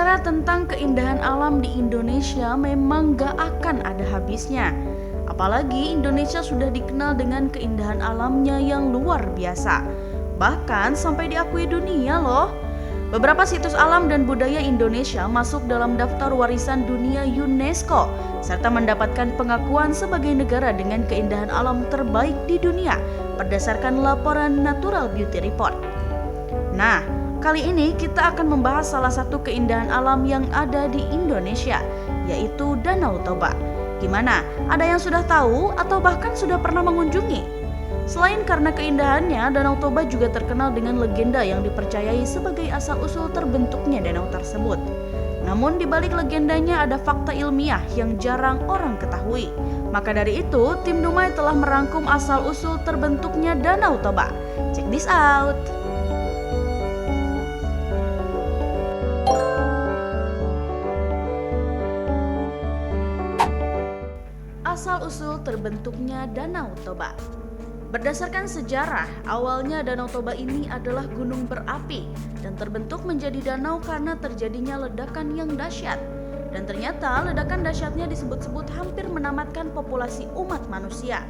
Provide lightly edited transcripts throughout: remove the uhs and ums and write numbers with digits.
Berbicara tentang keindahan alam di Indonesia memang gak akan ada habisnya. Apalagi Indonesia sudah dikenal dengan keindahan alamnya yang luar biasa. Bahkan sampai diakui dunia loh. Beberapa situs alam dan budaya Indonesia masuk dalam daftar warisan dunia UNESCO serta mendapatkan pengakuan sebagai negara dengan keindahan alam terbaik di dunia berdasarkan laporan Natural Beauty Report. Nah, kali ini kita akan membahas salah satu keindahan alam yang ada di Indonesia, yaitu Danau Toba. Gimana? Ada yang sudah tahu atau bahkan sudah pernah mengunjungi? Selain karena keindahannya, Danau Toba juga terkenal dengan legenda yang dipercayai sebagai asal-usul terbentuknya danau tersebut. Namun di balik legendanya ada fakta ilmiah yang jarang orang ketahui. Maka dari itu, tim Dumai telah merangkum asal-usul terbentuknya Danau Toba. Check this out! Asal-usul terbentuknya Danau Toba. Berdasarkan sejarah, awalnya Danau Toba ini adalah gunung berapi dan terbentuk menjadi danau karena terjadinya ledakan yang dahsyat. Dan ternyata ledakan dahsyatnya disebut-sebut hampir menamatkan populasi umat manusia.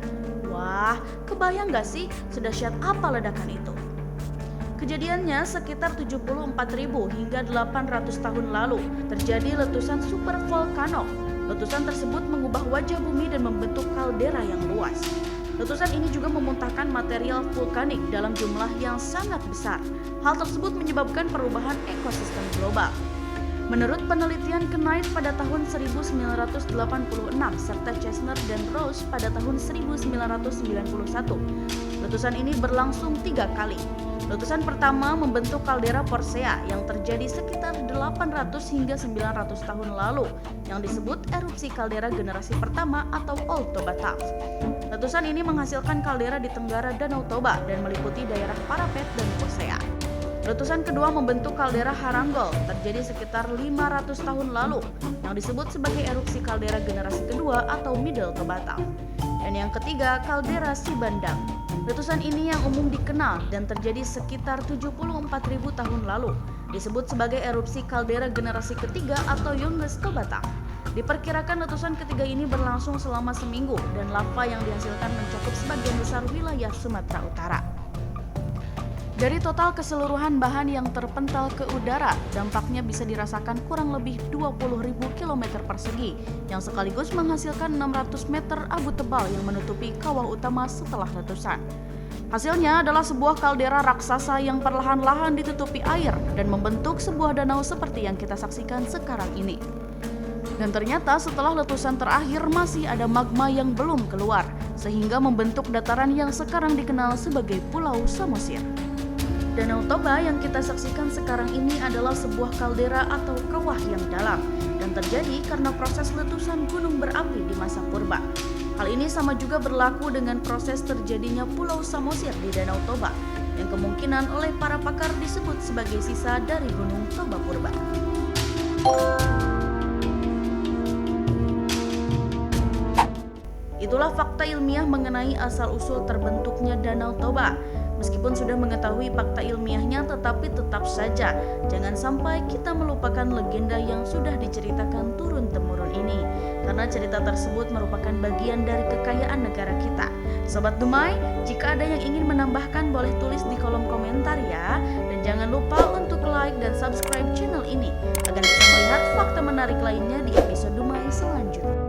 Wah, kebayang gak sih sedahsyat apa ledakan itu? Kejadiannya sekitar 74.000 hingga 800 tahun lalu terjadi letusan super volcano. Letusan tersebut mengubah wajah bumi dan membentuk kaldera yang luas. Letusan ini juga memuntahkan material vulkanik dalam jumlah yang sangat besar. Hal tersebut menyebabkan perubahan ekosistem global. Menurut penelitian Knight pada tahun 1986 serta Chesner dan Rose pada tahun 1991, letusan ini berlangsung 3 kali. Letusan pertama membentuk kaldera Persea yang terjadi sekitar 800 hingga 900 tahun lalu yang disebut erupsi kaldera generasi pertama atau Old Toba Tuff. Letusan ini menghasilkan kaldera di tenggara Danau Toba dan meliputi daerah Parapet dan Persea. Letusan kedua membentuk kaldera Haranggol terjadi sekitar 500 tahun lalu yang disebut sebagai erupsi kaldera generasi kedua atau Middle Toba Tuff. Dan yang ketiga, kaldera Sibandang. Letusan ini yang umum dikenal dan terjadi sekitar 74.000 tahun lalu, disebut sebagai erupsi kaldera generasi ketiga atau Youngest Toba Tuff. Diperkirakan letusan ketiga ini berlangsung selama seminggu dan lava yang dihasilkan mencakup sebagian besar wilayah Sumatera Utara. Dari total keseluruhan bahan yang terpental ke udara, dampaknya bisa dirasakan kurang lebih 20.000 km persegi, yang sekaligus menghasilkan 600 meter abu tebal yang menutupi kawah utama setelah letusan. Hasilnya adalah sebuah kaldera raksasa yang perlahan-lahan ditutupi air dan membentuk sebuah danau seperti yang kita saksikan sekarang ini. Dan ternyata setelah letusan terakhir masih ada magma yang belum keluar, sehingga membentuk dataran yang sekarang dikenal sebagai Pulau Samosir. Danau Toba yang kita saksikan sekarang ini adalah sebuah kaldera atau kawah yang dalam dan terjadi karena proses letusan gunung berapi di masa purba. Hal ini sama juga berlaku dengan proses terjadinya Pulau Samosir di Danau Toba yang kemungkinan oleh para pakar disebut sebagai sisa dari Gunung Toba purba. Itulah fakta ilmiah mengenai asal-usul terbentuknya Danau Toba. Meskipun sudah mengetahui fakta ilmiahnya, tetapi tetap saja jangan sampai kita melupakan legenda yang sudah diceritakan turun-temurun ini, karena cerita tersebut merupakan bagian dari kekayaan negara kita. Sobat Dumai, jika ada yang ingin menambahkan boleh tulis di kolom komentar ya, dan jangan lupa untuk like dan subscribe channel ini agar bisa melihat fakta menarik lainnya di episode Dumai selanjutnya.